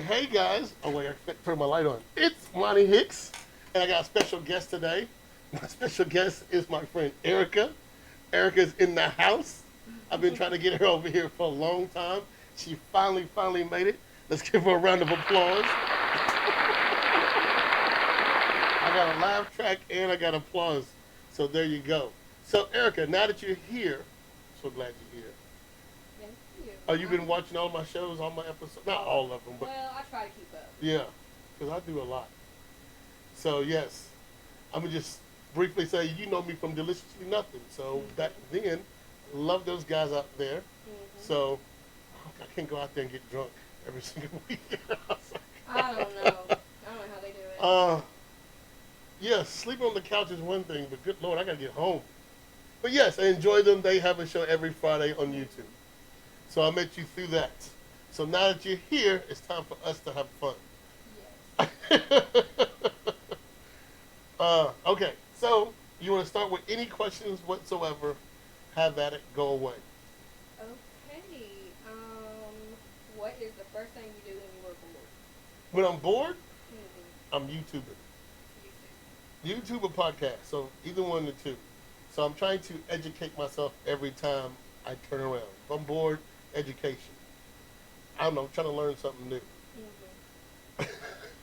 Hey guys. Oh wait, I forgot to turn my light on. It's Monty Hicks, and I got a special guest today. My special guest is my friend Erika. Erika's in the house. I've been trying to get her over here for a long time. She finally made it. Let's give her a round of applause. I got a laugh track and I got applause. So there you go. So Erika, now that you're here, so glad you're here. Thank you. Oh, you've been watching all my shows, all my episodes? Not all of them, but Well, I try to keep up. yeah, because I do a lot. So yes, I'm gonna just briefly say you know me from Deliciously Nothing. So back then, love those guys out there. So I can't go out there and get drunk every single weekend. I don't know. I don't know how they do it. Yeah, sleeping on the couch is one thing, but good lord, I gotta get home. But yes, I enjoy them. They have a show every Friday on YouTube. So I met you through that. So now that you're here, it's time for us to have fun. Yes. Okay, so you want to start with any questions whatsoever? Have at it. Go away. Okay. What is the first thing you do when you were bored? When I'm bored, Mm-hmm. I'm YouTubing. You YouTube or podcast. So either one of the two. So I'm trying to educate myself every time I turn around. If I'm bored, education. I don't know. I'm trying to learn something new. Mm-hmm.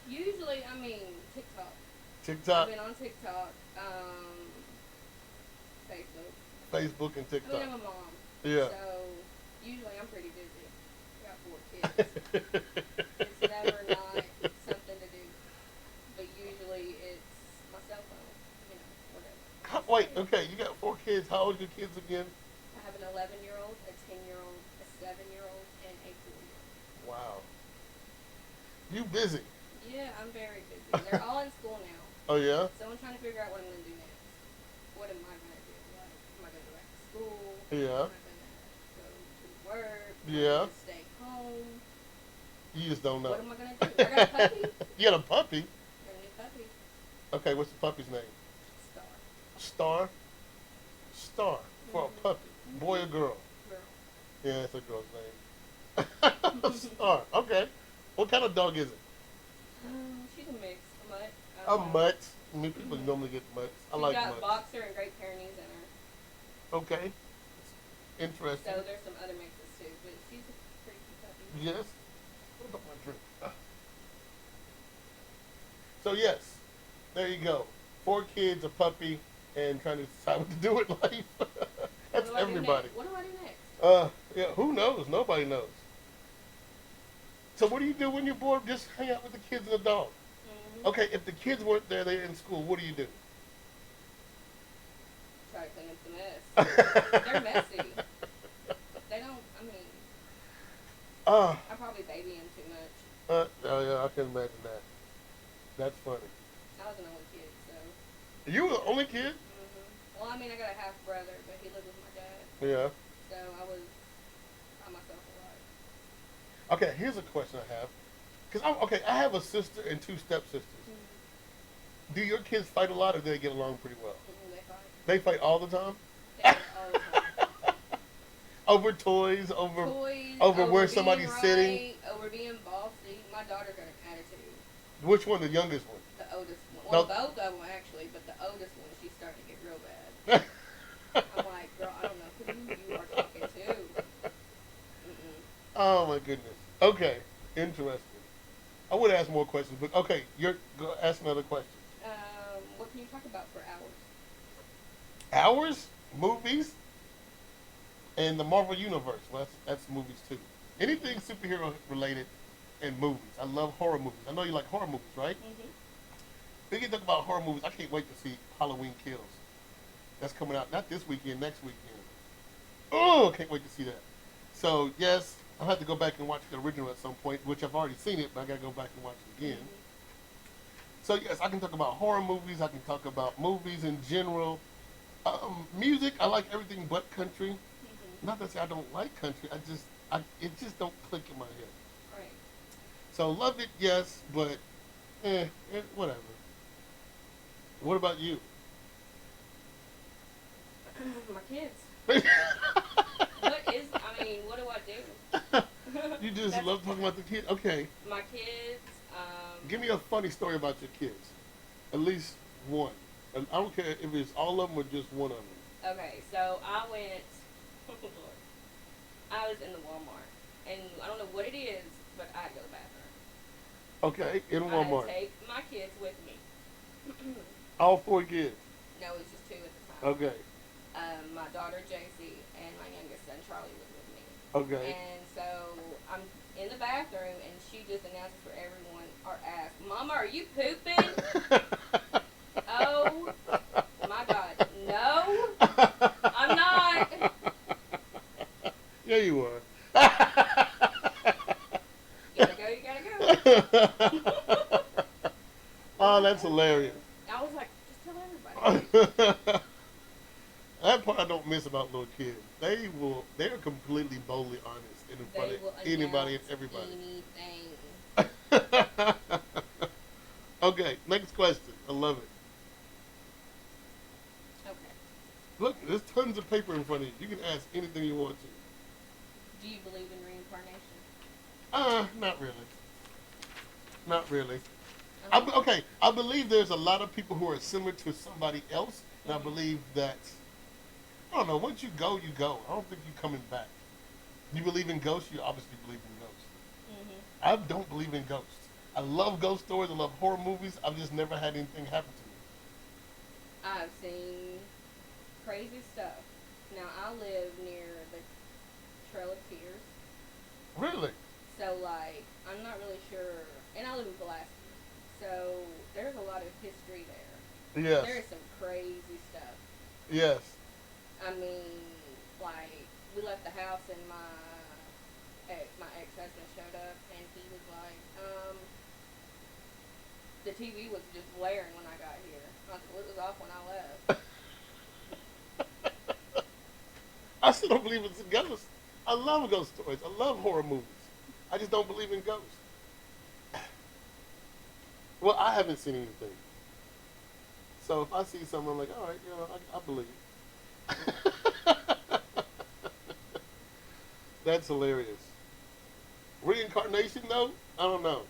Usually, TikTok. TikTok, I've been on TikTok, Facebook. Facebook, and TikTok. I'm a mom. Yeah. So usually I'm pretty busy. I got 4 kids. It's never not something to do. But usually it's my cell phone, whatever. Wait, okay, you got 4 kids. How old are your kids again? I have an 11-year-old, a 10-year-old, a 7-year-old, and a 4-year-old. Wow. You busy. Yeah, I'm very busy. They're all in school now. Oh, yeah? So I'm trying to figure out what I'm going to do next. What am I going to do? Like, am I going to go back to school? Yeah. Am I going to go to work? Am I Yeah. going to stay home? You just don't know. What am I going to do? I got a puppy. You got a puppy? Got a new puppy. Okay, what's the puppy's name? Star. Star? Star. For a puppy. Boy or girl? Girl. Yeah, it's a girl's name. Star. Okay. What kind of dog is it? She's a mix. A mutt. A mutt. I mean, people normally get mutts. I She's like got mutts. boxer and Great Pyrenees in her. Okay. Interesting. So there's some other mixes too, but she's a pretty cute puppy. Yes. What about my drink? So yes, there you go. 4 kids, a puppy, and trying to decide what to do with life. That's What do I do everybody. next? What do I do next? Yeah. Who knows? Nobody knows. So what do you do when you're bored? Just hang out with the kids and the dog. Mm-hmm. Okay. If the kids weren't there, they're in school. What do you do? Try to clean up the mess. They're messy. They don't. I probably baby them too much. Oh yeah, I can imagine that. That's funny. I was an only kid, so. You were the only kid? Well, I got a half brother, but he lived with my dad, Yeah. so I was by myself a lot. Okay, here's a question I have. I have a sister and 2 stepsisters. Do your kids fight a lot, or do they get along pretty well? They fight. They fight all the time? They fight all the time. Over toys, over Toys, over where being somebody's right, sitting. over being bossy. My daughter got an attitude. Which one, the youngest one? The oldest one. No. Well, both of them actually, but the oldest one, she's starting to get real bad. I'm like, girl, I don't know who you are talking to. Mm-mm. Oh my goodness. Okay, interesting. I would ask more questions, but okay, go ask another question. What can you talk about for hours? Hours, movies, and the Marvel Universe. Well, that's movies too. Anything superhero related and movies. I love horror movies. I know you like horror movies, right? We can talk about horror movies. I can't wait to see Halloween Kills. That's coming out not this weekend, next weekend. Oh, can't wait to see that. So yes, I'll have to go back and watch the original at some point, which I've already seen it, but I gotta go back and watch it again. So yes, I can talk about horror movies. I can talk about movies in general. Music, I like everything but country. Not that I don't like country. It just don't click in my head. Right. So love it, yes, but whatever. What about you? My kids. What do I do? You just That's love talking about the kids. Okay, my kids. give me a funny story about your kids. At least one. And I don't care if it's all of them or just one of them. Okay, so I went. Oh Lord, I was in the Walmart, and I don't know what it is, but I had to go to the bathroom. Okay, in I had to Walmart. take my kids with me. All four kids. No, it was just two at the time. Okay. My daughter JC and my youngest son Charlie was with me. Okay. And so I'm in the bathroom, and she just announces for everyone or asks, "Mama, are you pooping?" Oh my God, no, I'm not. Yeah, you are. You gotta go, you gotta go. Oh, that's hilarious. I was like, just tell everybody. That part I don't miss about little kids. They're completely boldly honest in front They of will anybody and announce everybody. anything. Okay, next question. I love it. Okay. Look, there's tons of paper in front of you. You can ask anything you want to. Do you believe in reincarnation? Not really. Not really. Okay. Okay, I believe there's a lot of people who are similar to somebody else, and I Mhm. believe that, I don't know, once you go, you go. I don't think you're coming back. You believe in ghosts? You obviously believe in ghosts. Mhm. I don't believe in ghosts. I love ghost stories. I love horror movies. I've just never had anything happen to me. I've seen crazy stuff. Now I live near the Trail of Tears, Really? so like I'm not really sure. And I live in Pulaski, so there's a lot of history there. Yes. There is some crazy stuff. Yes. I mean, like we left the house and my ex husband showed up and he was like, the TV was just blaring when I got here. I was like, well, it was off when I left. I still don't believe it's a ghost. I love ghost stories. I love horror movies. I just don't believe in ghosts. Well, I haven't seen anything. So if I see something, I'm like, all right, I believe. That's hilarious. Reincarnation, though, I don't know.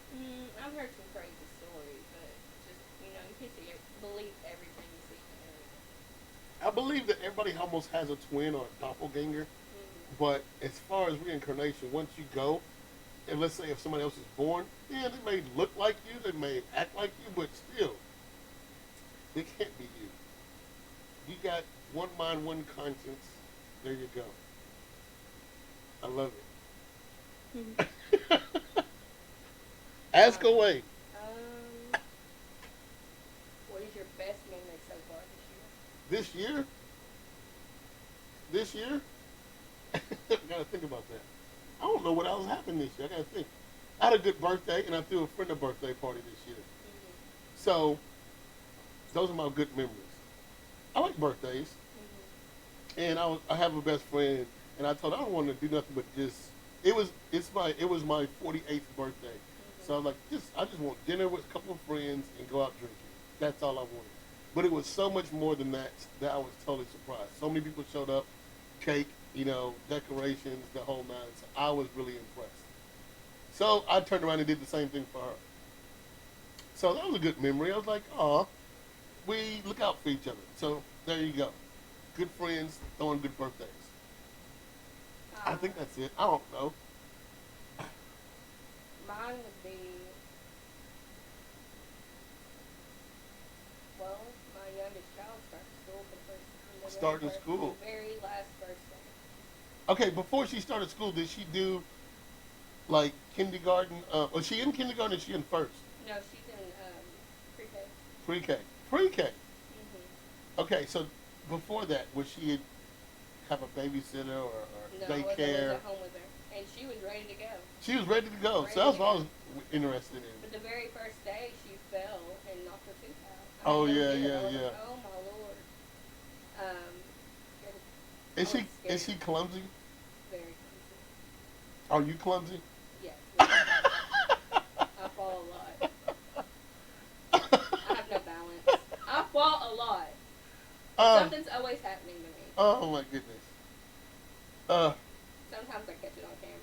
I've heard some crazy stories, but just you can see believe everything you see in the internet. I believe that everybody almost has a twin or a doppelganger. But as far as reincarnation, once you go, and let's say if somebody else is born, yeah, they may look like you, they may act like you, but still, they can't be you. You got one mind, one conscience. There you go. I love Mhm. it. Ask away. Um, what is your best memory so far this year? This year? This year? I gotta think about that. I don't know what else happened this year. I gotta think. I had a good birthday, and I threw a friend a birthday party this year. So those are my good memories. I like birthdays, and I have a best friend, and I told her I don't want to do nothing but just. It was my 48th birthday, so I was like, I just want dinner with a couple of friends and go out drinking. That's all I wanted. But it was so much more than that that I was totally surprised. So many people showed up, cake, decorations, the whole nine. So I was really impressed. So I turned around and did the same thing for her. So that was a good memory. I was like, oh, we look out for each other. So there you go. Good friends throwing good birthdays. I think that's it. I don't know. Mine would be, well, my youngest child started school for the first time. Starting school. The very last birthday. Okay, before she started school, did she do like kindergarten? Was she in kindergarten or is she in first? No, she's in pre-K. Pre-K. Pre-K. Mm-hmm. Okay, so before that, was she have a babysitter or No, I was daycare? at home with her, and she was ready to go. She was ready to go. Ready So that's to what I go. was interested in. But the very first day, she fell and knocked her tooth out. Oh, I had no yeah, idea. yeah, I was yeah. like, oh my lord. Um, Is I she was scared. is she clumsy? Very clumsy. Are you clumsy? Yes. I fall a lot. I have no balance. I fall a lot. Something's always happening to me. Oh my goodness. Uh, Sometimes I catch it on camera.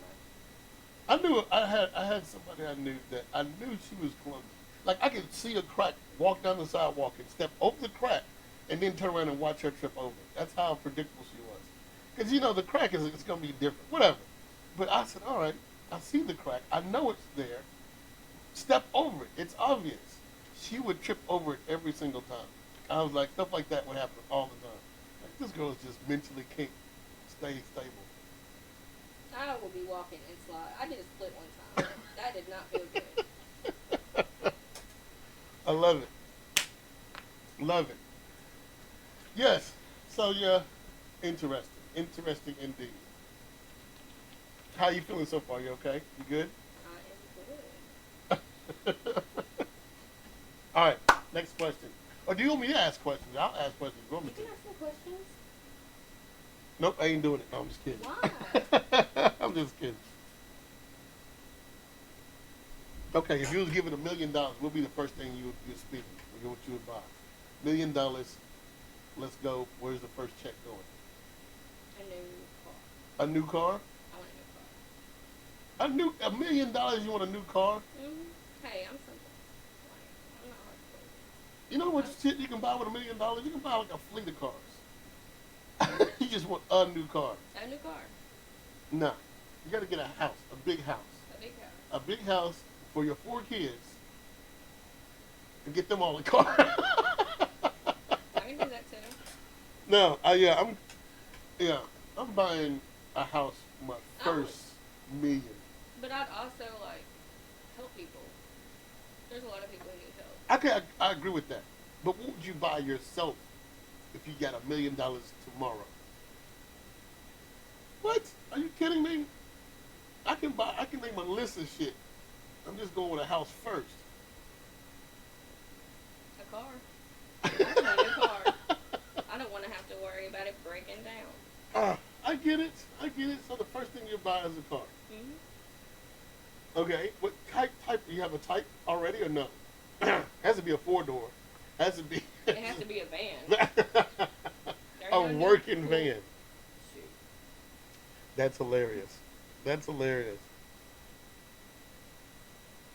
I had somebody I knew that I knew she was clumsy. Like I could see a crack, walk down the sidewalk and step over the crack, and then turn around and watch her trip over it. That's how predictable she was. Because the crack is it's gonna be different, whatever. But I said, all right, I see the crack. I know it's there. Step over it. It's obvious. She would trip over it every single time. I was like, stuff like that would happen all the time. Like this girl is just mentally can't stay stable. I will be walking and slide. I did a split one time. That did not feel good. I love it. Love it. Yes. So yeah, interesting. Interesting indeed. How you feeling so far? You okay? You good? I am good. All right. Next question. Or do you want me to ask questions? I'll ask questions. You want me You to? can ask me questions. Nope, I ain't doing it. No, I'm just kidding. Why? I'm just kidding. Okay, if you was given $1 million, what would be the first thing you'd speak? What you would buy? $1 million. Let's go. Where's the first check going? A new car. A new car? I want a new car. $1 million. You want a new car? Hey, I'm simple. Like, I'm not hard to please. You know what shit you can buy with $1 million? You can buy like a fleet of cars. You just want a new car. A new car. Nah, you got to get a house, a big house, A big house. a big house for your 4 kids, and get them all a car. I can do that too. No, yeah, I'm buying a house for my first million. But I'd also like help people. There's a lot of people who need help. I agree with that. But what would you buy yourself if you got $1 million tomorrow? What? Are you kidding me? I can make my list of shit. I'm just going with a house first. A car. I want a new car. I don't want to have to worry about it breaking down. I get it. So the first thing you buy is a car. Okay. What type? Do you have a type already or no? Has to be a 4-door. Has to be. It has to be a van. A working van. Shoot. That's hilarious. That's hilarious.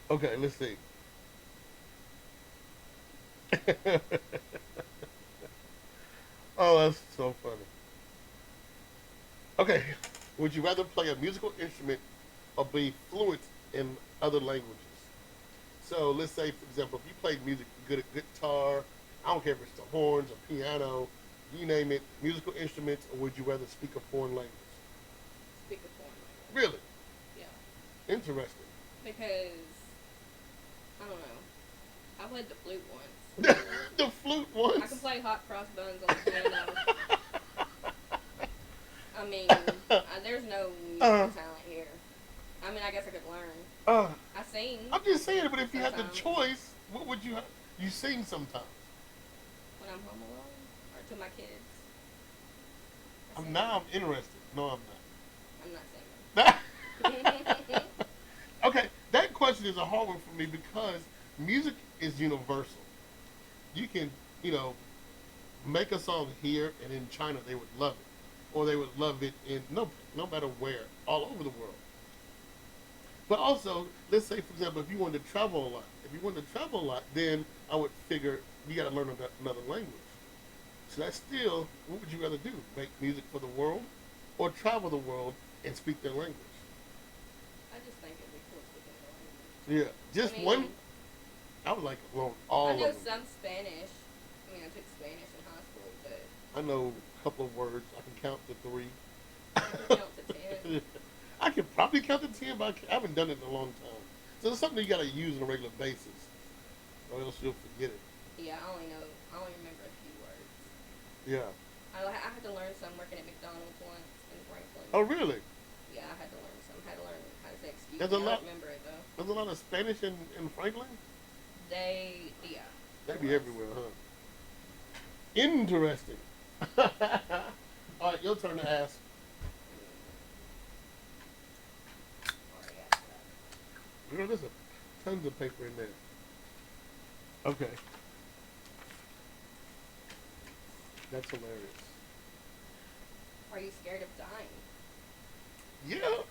Okay, let's see. Oh, that's so funny. Okay, would you rather play a musical instrument or be fluent in other languages? So let's say, for example, if you played music, you're good at guitar, I don't care if it's the horns or piano, you name it, musical instruments, or would you rather speak a foreign language? Speak a foreign language. Really? Yeah. Interesting. Because, I don't know. I played the flute once. The flute once? I can play hot cross buns on the piano. I mean, there's no musical talent here. I mean, I guess I could learn. I sing. I'm just saying, but if you had the sometimes. choice, what would you have? You sing sometimes. When I'm home alone. Or to my kids. Now I'm interested. No, I'm not I'm not. Okay, that question is a hard one for me because music is universal. You can, make a song here and in China they would love it, or they would love it in no matter where, all over the world. But also, let's say for example, if you wanted to travel a lot, then I would figure you got to learn another language. So that's still, what would you rather do? Make music for the world, or travel the world and speak their language? I just think it'd be cool speaking the language. Yeah, just I mean, one. I would like to learn all I of know them. some Spanish. I mean, I took Spanish in high school, but I know a couple of words. I can count to 3. I can count to 10. I can probably count to 10, but I haven't done it in a long time. So it's something you got to use on a regular basis, or else you'll forget it. Yeah, I only remember a few words. Yeah. I had to learn some working at McDonald's once in Franklin. Oh, really? Yeah, I had to learn some. I had to learn how to say excuse There's me. a I lot- don't remember it though. There's a lot of Spanish in Franklin? Yeah. That'd there be was. everywhere, huh? Interesting. All right, your turn to ask. Already asked that. There's tons of paper in there. Okay. That's hilarious. Are you scared of dying? Yeah.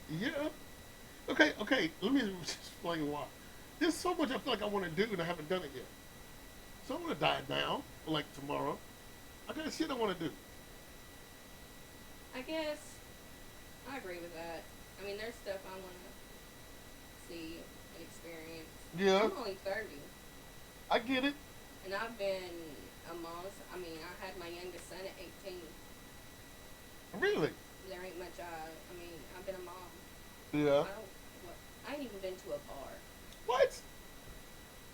Yeah. Okay, okay. Let me explain why. There's so much I feel like I want to do and I haven't done it yet. So I want to die now, or like tomorrow. I got shit I want to do. I guess I agree with that. I mean, there's stuff I want to see and experience. Yeah, I'm only 30, I get it. and I've been a mom. I mean, I had my youngest son at 18. Really? There ain't much I mean, I've been a mom. Yeah. I don't. What? I ain't even been to a bar. What?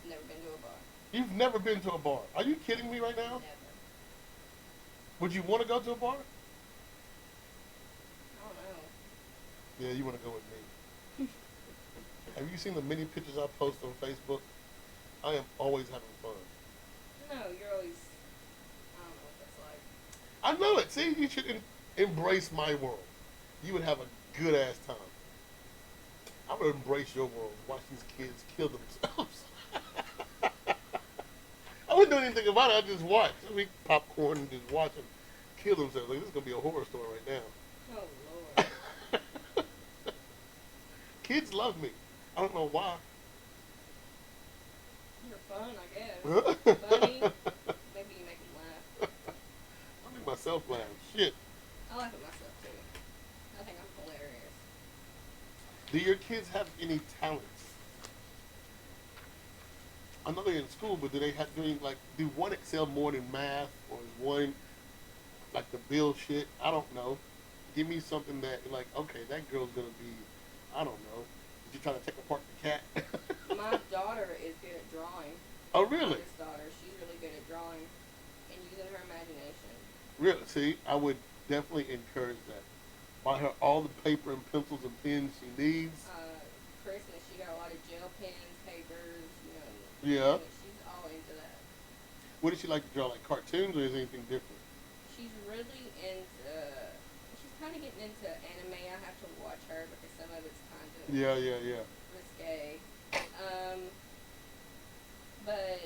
Never been to a bar. You've never been to a bar? Are you kidding me right now? Never. Would you want to go to a bar? I don't know. Yeah, you want to go with me. Have you seen the many pictures I post on Facebook? I am always having fun. No, you're always. I don't know what that's like. I know it. See, you should embrace my world. You would have a good ass time. I would embrace your world. Watch these kids kill themselves. I wouldn't do anything about it. I just watch. I eat popcorn and just watch them kill themselves. Like, this is gonna be a horror story right Oh Lord. now. Kids love me. I don't know why. You're fun, I I guess. Funny. Maybe you make me laugh. make myself laugh. Shit. I laugh at myself too. I think I'm hilarious. Do your kids have any talents? I know they're in school, but do they have doing like do one excel more than math, or is one like the build shit? I don't know. Give me something that like okay, that girl's gonna be. I don't know. Is she trying to take apart the cat? My daughter is good at drawing. Oh My really? oldest daughter, she's really good at drawing and using her imagination. Really? See, I would definitely encourage that. Buy her all the paper and pencils and pens she needs. Christmas, she got a lot of gel pens, papers, Yeah. she's all into that. What does she like to draw? Like cartoons, or is anything different? She's really into. She's kind of getting into anime. I have to watch her because some of it's kind of Yeah, yeah, yeah. risque. Um, but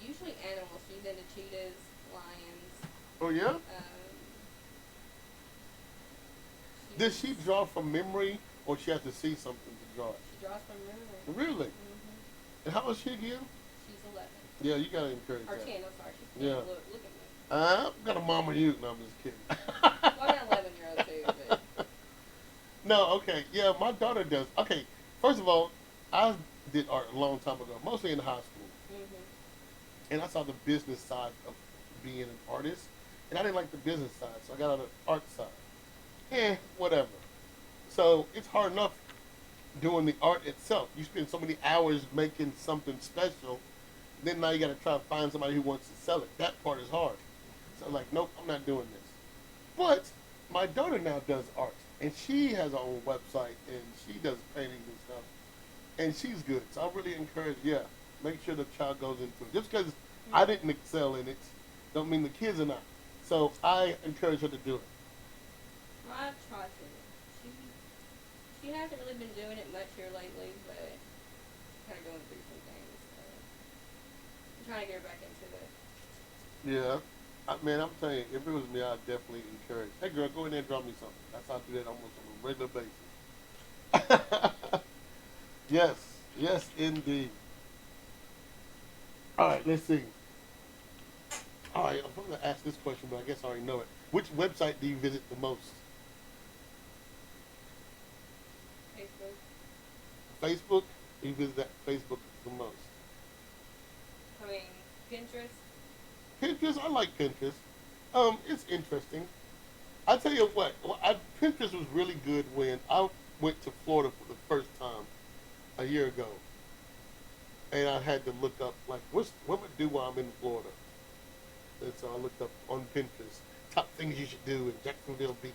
usually animals. She's into cheetahs, lions. Oh yeah. Does She's she draw from memory, or she has to see something to draw it? She draws from memory. Really? And how old is she again? She's 11. Yeah, you gotta encourage Or that. 10. I'm sorry. She's 10. Yeah. Look at me. I've got a mama you. No, I'm just kidding. Well, I got an 11-year-old too, but No, okay. Yeah, my daughter does. Okay, first of all, I did art a long time ago, mostly in high school. And I saw the business side of being an artist. And I didn't like the business side, so I got on the art side. Whatever. So it's hard enough doing the art itself. You spend so many hours making something special, then now you got to try to find somebody who wants to sell it. That part is hard. So I'm like, nope, I'm not doing this. But my daughter now does art, and she has her own website, and she does paintings and stuff, and she's good. So I really encourage, yeah, make sure the child goes into it. Just because I didn't excel in it, don't mean the kids are not. So I encourage her to do it. I try to. She she hasn't really been doing it much here lately, but kind of going through some things. So I'm trying to get her back into it. Yeah. Man, I'm telling you, if it was me, I'd definitely encourage. Hey, girl, go in there and draw me something. That's how I do that almost on a regular basis. Yes, yes, indeed. All right, let's see. All right, I'm going to ask this question, but I guess I already know it. Which website do you visit the most? Facebook. Facebook? You visit that Facebook the most? I mean, Pinterest. Pinterest, I like Pinterest. It's interesting. I tell you what, Pinterest was really good when I went to Florida for the first time a year ago, and I had to look up like what would do while I'm in Florida, and so I looked up on Pinterest top things you should do in Jacksonville Beach,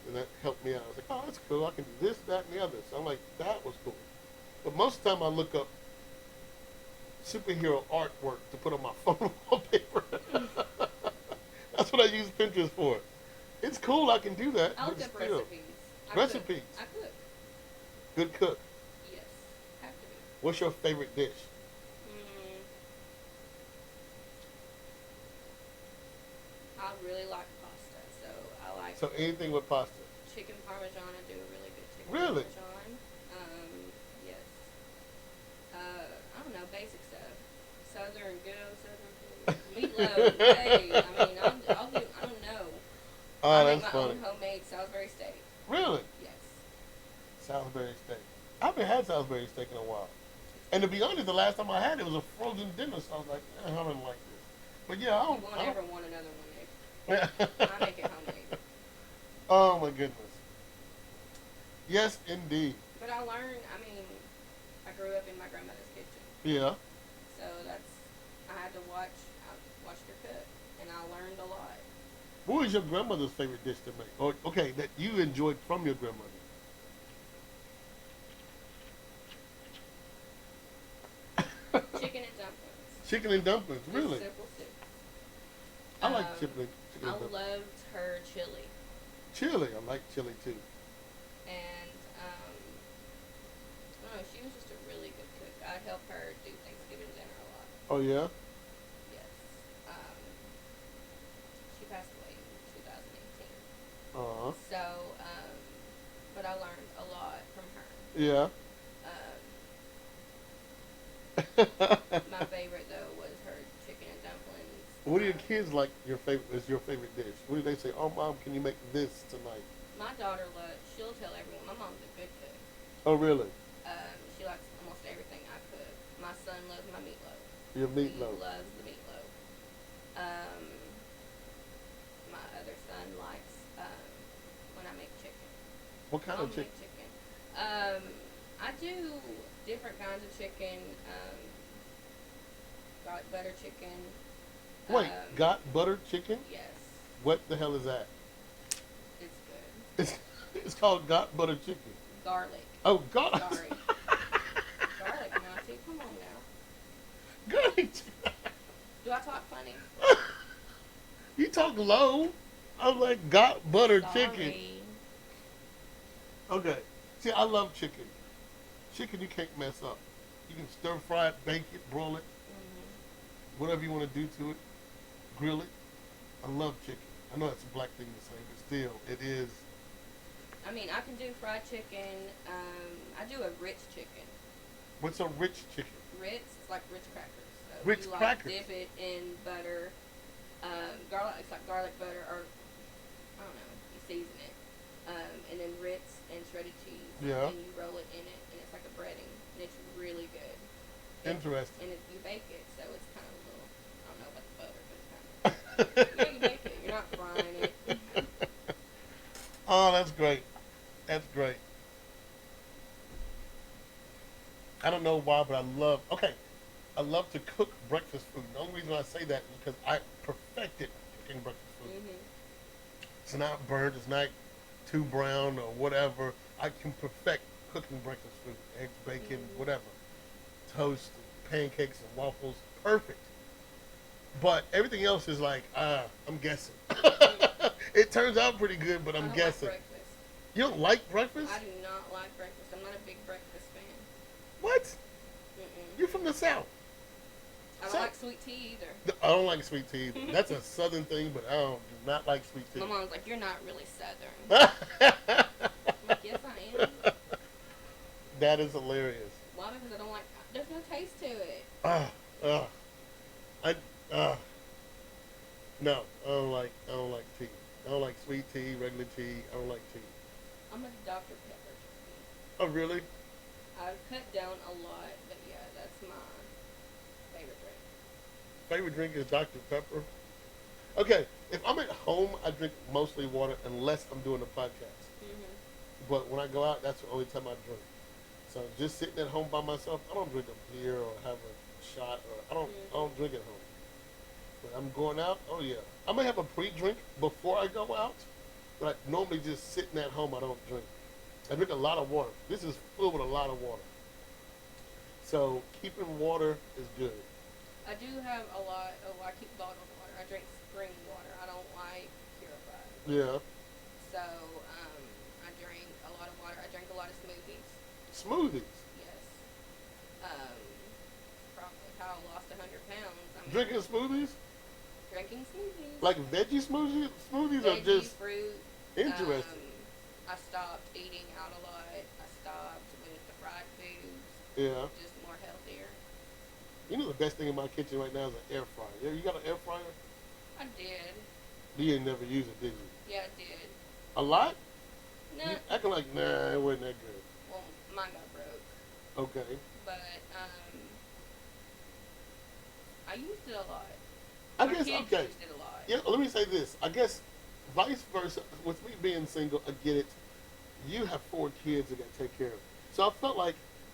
and that helped me out. I was like, oh, that's cool. I can do this, that, and the other. So I'm like, that was cool. But most of the time, I look up superhero artwork to put on my phone wallpaper. That's what I use Pinterest for. It's cool, I can do that. I look but up still. recipes. Recipes. I cook. Good cook. Yes, have to be. What's your favorite dish? Mm, I really like pasta, so I like So anything with pasta. chicken parmesan. I do a really good really Really? much on. Yes. I don't know, basic stuff. Southern, good old Southern food. Meatloaf. Hey, I mean, I'll do. I don't know. I Oh, make that's my funny. own homemade Salisbury steak. Really? Yes. Salisbury steak. I haven't had Salisbury steak in a while. It's And to good. be honest, the last time I had it was a frozen dinner, so I was like, I don't like this. But yeah, You won't I ever want another one if don't. I make it homemade. Oh my goodness. Yes, indeed. But I learned. I mean, I grew up in my grandmother's kitchen, Yeah. so that's. I had to watch. I watched her cook, and I learned a lot. What was your grandmother's favorite dish to make? Or okay, that you enjoyed from your grandmother? Chicken and dumplings. Chicken and dumplings. Just Really? simple soup. I like chicken I and dumplings. loved her chili, Chili. I like chili too. and I don't know. She was just a really good cook. I'd help her do Thanksgiving dinner a lot. Oh yeah. Yes. Um, she passed away in 2018. Uh huh. So, but I learned a lot from her. Yeah. My favorite though was her chicken and dumplings. What do your kids like? Your favorite is your favorite dish. What do they say? Oh, mom, can you make this tonight? My daughter loves. She'll tell everyone. My mom's a good cook. Oh, really? She likes almost everything I cook. My son loves my meatloaf. Your He meatloaf. loves the meatloaf. Um, my other son likes when I make chicken. What kind Mom of chicken? make chicken. I do different kinds of chicken. Garlic butter chicken. Wait, got butter chicken? Yes, What the hell is that? it's good. It's called got butter chicken. Garlic. Oh, God. Sorry. Garlic, Monty. Come on now. Garlic chicken. Do I talk funny? You talk low. I'm like, got butter chicken. Sorry. Okay. See, I love chicken. Chicken you can't mess up. You can stir fry it, bake it, broil it, whatever you want to do to it, grill it. I love chicken. I know that's a black thing to say, but still, it is. I mean, I can do fried chicken. I do a Ritz chicken. What's a rich chicken? Ritz, it's like Ritz crackers. So Ritz you like crackers? dip it in butter. Garlic, it's like garlic butter, or I don't know. You season it, and then Ritz and shredded cheese. Yeah. And you roll it in it, and it's like a breading, and it's really good. Interesting. And you bake it, so it's kind of a little. I don't know about the butter, but it's kind of. Yeah, you bake it. You're not frying it. Oh, that's great. That's great. I don't know why, but I love to cook breakfast food. The only reason I say that is because I perfected cooking breakfast food. It's not burnt, it's not too brown or whatever. I can perfect cooking breakfast food. Eggs, bacon, whatever. Toast, pancakes, and waffles. Perfect. But everything else is like, I'm guessing. It turns out pretty good, but I I'm don't guessing. like breakfast. You don't like breakfast? I do not like breakfast. I'm not a big breakfast fan. What? Mm-mm. You're from the South. I don't So- like sweet tea either. I don't like sweet tea either. That's a Southern thing, but I do not like sweet tea. My mom's like, you're not really Southern. I'm like, yes, I am. That is hilarious. Why? Because I don't like. There's no taste to it. Ah, I, no, I don't like tea. I don't like sweet tea, regular tea. I don't like tea. I'm a Dr. Pepper junkie. Oh, really? I've cut down a lot, but yeah, that's my favorite drink. Favorite drink is Dr. Pepper. Okay, if I'm at home, I drink mostly water unless I'm doing a podcast. But when I go out, that's the only time I drink. So just sitting at home by myself, I don't drink a beer or have a shot, or I don't drink at home. But I'm going out, oh yeah. I may have a pre-drink before I go out, but I normally just sitting at home, I don't drink. I drink a lot of water. This is full with a lot of water. So keeping water is good. I do have a lot. Oh, I keep bottled water. I drink spring water. I don't like purified. Yeah. So I drink a lot of water. I drink a lot of smoothies. Smoothies. Yes. Probably how I lost 100 pounds. I mean, Drinking smoothies? drinking smoothies. Like veggie smoothies? Smoothies are Veggie, just fruit. interesting. I stopped eating out a lot. I stopped with the fried foods. Yeah. Just more healthier. You know the best thing in my kitchen right now is an air fryer. Yeah, you got an air fryer? I did. You didn't never use it, did you? Yeah, I did. A lot? No. You acting like nah, it wasn't that good. Well, mine got broke. Okay. But I used it a lot. I My guess kids okay. used it a lot. Yeah, let me say this. I guess vice versa. With me being single, I get it. You have 4 kids that got to take care of. So I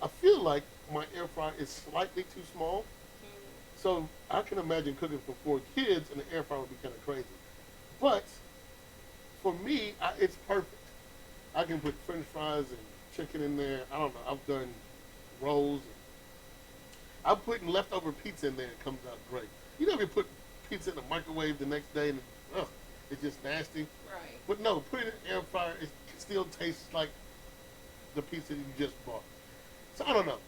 feel like my air fryer is slightly too small. Mm. So I can imagine cooking for 4 kids, and the air fryer would be kind of crazy. But for me, it's perfect. I can put French fries and chicken in there. I don't know. I've done rolls. I'm putting leftover pizza in there. It comes out great. You know, if you put pizza in the microwave the next day and ugh, it's just nasty. Right. But no, put it in the air fryer. It still tastes like the pizza you just bought. So I don't know.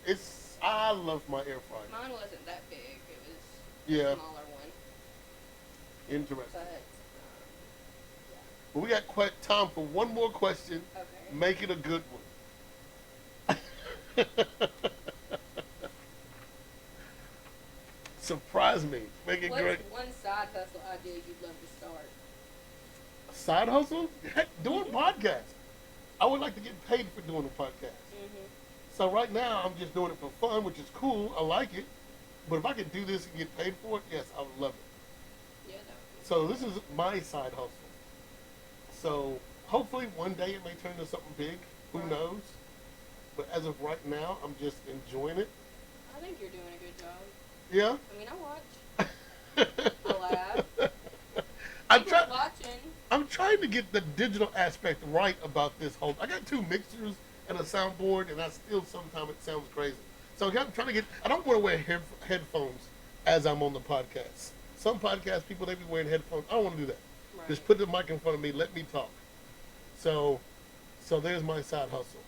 I love my air fryer. Mine wasn't that big. It was Yeah. a smaller one. Interesting. But But we got time for one more question. okay. Make it a good one. Surprise me. Make it What's great. one side hustle idea you'd love to start? Side hustle? Heck, doing Mm-hmm. podcasts. I would like to get paid for doing a podcast. Mm-hmm. So right now I'm just doing it for fun, which is cool. I like it. But if I could do this and get paid for it, yes, I would love it. Yeah, that would be So this is my side hustle. So hopefully one day it may turn into something big. Who Right. knows? But as of right now, I'm just enjoying it. I think you're doing a good job. Yeah. I mean, I watch. I laugh. I'm People are watching. I'm trying to get the digital aspect right about this whole. I got 2 mixers and a soundboard, and sometimes it sounds crazy. So I'm trying to get. I don't want to wear headphones as I'm on the podcast. Some podcast people they be wearing headphones. I don't want to do that. Right. Just put the mic in front of me. Let me talk. So there's my side hustle.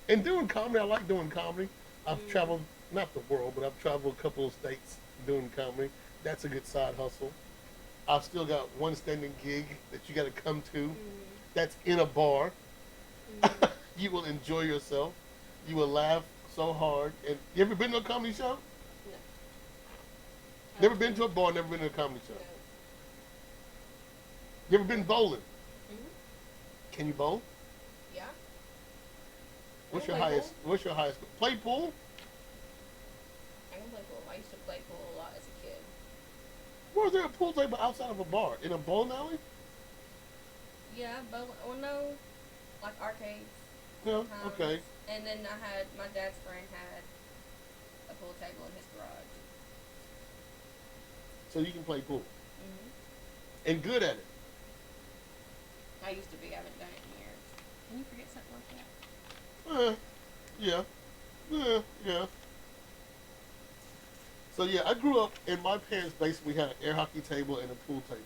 And doing comedy, I like doing comedy. I've traveled not the world, but I've traveled a couple of states doing comedy. That's a good side hustle. I've still got one standing gig that you got to come to. That's in a bar. You will enjoy yourself. You will laugh so hard. And you ever been to a comedy show? No. Never been to a bar. Never been to a comedy show. No. You ever been bowling? Mm-hmm. Can you bowl? Yeah. What's I your can play highest? pool. What's your highest? Play pool? I can play pool. I used to play pool a lot as a kid. Where's there a pool table outside of a bar? In a bowling alley? Yeah, but or no, like arcades. No. sometimes. Okay. And then my dad's friend had a pool table in his garage. So you can play pool. Mm-hmm. And good at it. I used to be. I haven't done it in years. Can you forget something like that? Yeah. Yeah. So yeah, I grew up in my parents' basement. We had an air hockey table and a pool table,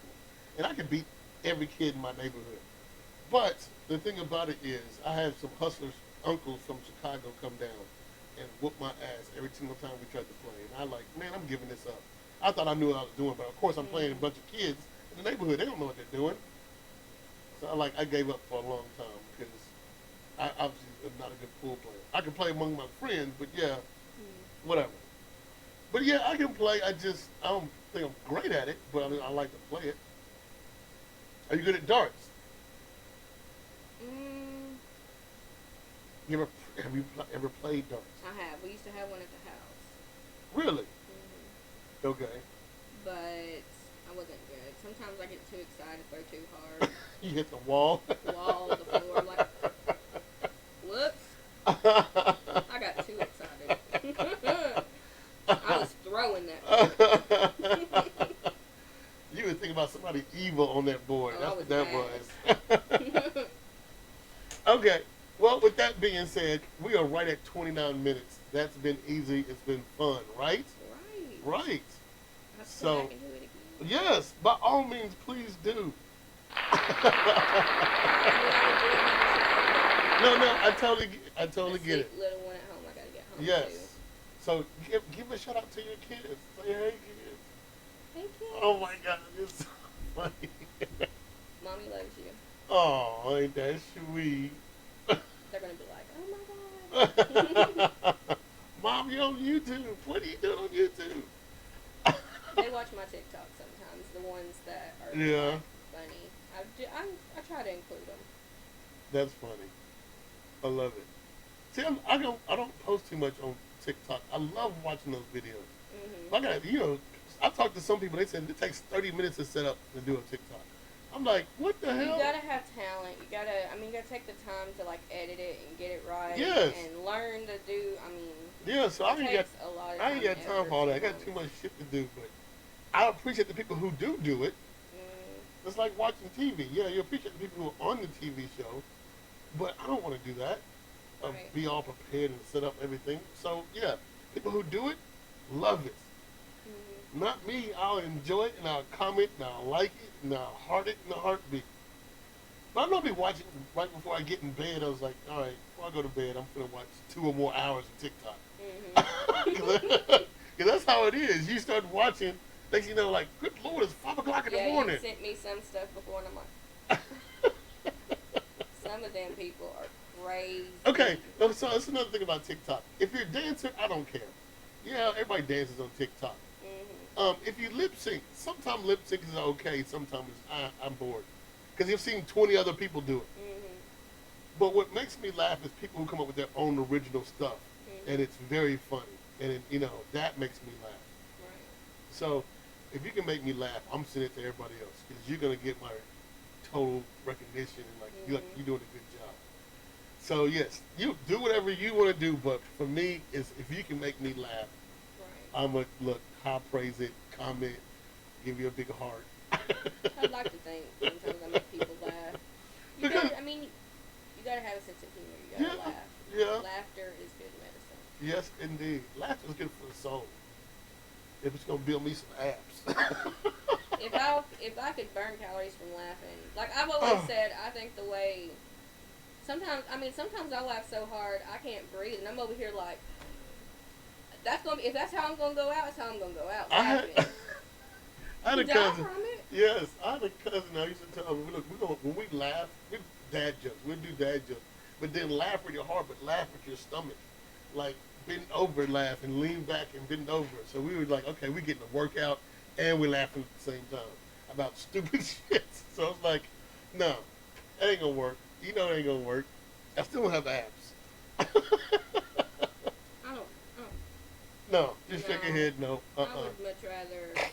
and I could beat every kid in my neighborhood. But the thing about it is, I had some hustlers, uncles from Chicago come down and whoop my ass every single time we tried to play. And I like, man, I'm giving this up. I thought I knew what I was doing, but of course I'm playing a bunch of kids in the neighborhood. They don't know what they're doing. So I gave up for a long time because I obviously am not a good pool player. I can play among my friends, but yeah, whatever. But yeah, I can play. I don't think I'm great at it, but I mean, I like to play it. Are you good at darts? Have you ever played darts? I have. We used to have one at the house. Really? Mm-hmm. Okay. But I wasn't good. Sometimes I get too excited, throw too hard. You hit the wall. The wall, the floor. I'm like, whoops. I got too excited. I was throwing that. You would think about somebody evil on that board. Oh, That's I what that was was. Okay. Well, with that being said, we are right at 29 minutes. That's been easy. It's been fun, right? Right. Right. Let's So, go back and do it again. yes, by all means, please do. No, I totally get it. Little one at home, I gotta get home Yes. too. So give a shout out to your kids. Say hey, kids. Hey kids. Oh my God, it's so funny. Mommy loves you. Oh, ain't that sweet? Mom, you're on YouTube. What are you doing on YouTube? They watch my TikTok sometimes, the ones that are Yeah, like funny. I try to include them. that's funny. I love it. See, I don't post too much on TikTok. I love watching those videos. Mhm. I got, I talked to some people. They said it takes 30 minutes to set up to do a TikTok. I'm like, what the You hell? gotta have talent. You gotta take the time to like edit it and get it right Yes. and learn to do. I mean, Yeah. So it takes a lot of I time ain't and got time effort for all that. I got sometimes. too much shit to do. But I appreciate the people who do it. Mm, It's like watching TV. Yeah, you appreciate the people who are on the TV show, but I don't want to do that. right. Be all prepared and set up everything. So yeah, people who do it love it. Mm, Not me. I'll enjoy it and I'll comment and I'll like it and I'll heart it in a heartbeat. But I normally watch it right before I get in bed. I was like, all right, before I go to bed, I'm gonna watch 2 or more hours of TikTok. mhm. Because that's how it is. You start watching, next thing you know, like, good lord, it's 5 o'clock in the Yeah, you morning. sent me some stuff before, and I'm like, some of them people are crazy. Okay, so that's another thing about TikTok. If you're a dancer, I don't care. Yeah, everybody dances on TikTok. Mhm. If you lip sync, sometimes lip sync is okay, sometimes I'm bored. Because you've seen 20 other people do it. Mhm. But what makes me laugh is people who come up with their own original stuff. And Mhm. it's very funny. And, that makes me laugh. Right. So if you can make me laugh, I'm sending it to everybody else. Because you're going to get my total recognition and, like, Mhm. you're doing a good job. So, yes, you do whatever you want to do. But for me, is if you can make me laugh, Right. I'm going to look, high praise it, comment, give you a big heart. I'd like to think sometimes I make people laugh. You Because, gotta, I mean, you gotta have a sense of humor. You yeah, gotta laugh. yeah, Laughter is good medicine. yes, indeed. Laughter is good for the soul. If it's going to build me some abs. If I could burn calories from laughing, like I've always Oh, said, I think the way sometimes I laugh so hard I can't breathe, and I'm over here like if that's how I'm gonna go out, that's how I'm gonna go out I had, laughing. I had You a die cousin. from it. Yes, I had a cousin. I used to tell him, look, when we laugh, we dad jokes. We'll do dad jokes, but then laugh with your heart, but laugh with your stomach, like bend over, laugh, and lean back and bend over. So we were like, okay, we getting a workout, and we're laughing at the same time about stupid shit. So I was like, no, that ain't gonna work. You know it ain't gonna work. I still don't have abs. I don't. No, just shake your No, head. No, I would much rather.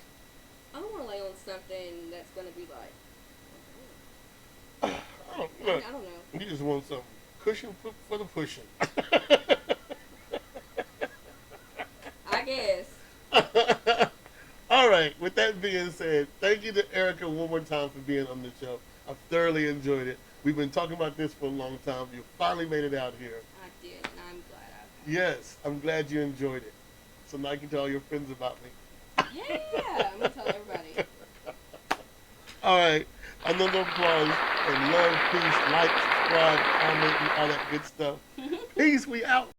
I don't want to lay on something that's gonna be like. I don't look. I don't know. You just want some cushion for the pushing. I guess. All right. With that being said, thank you to Erika one more time for being on the show. I've thoroughly enjoyed it. We've been talking about this for a long time. You finally made it out here. I did, and I'm glad I. Yes, I'm glad you enjoyed it. So now you can tell all your friends about me. Yeah, I'm gonna tell everybody. All right. Another applause and love, peace, like, subscribe, comment, and all that good stuff. Peace. We out.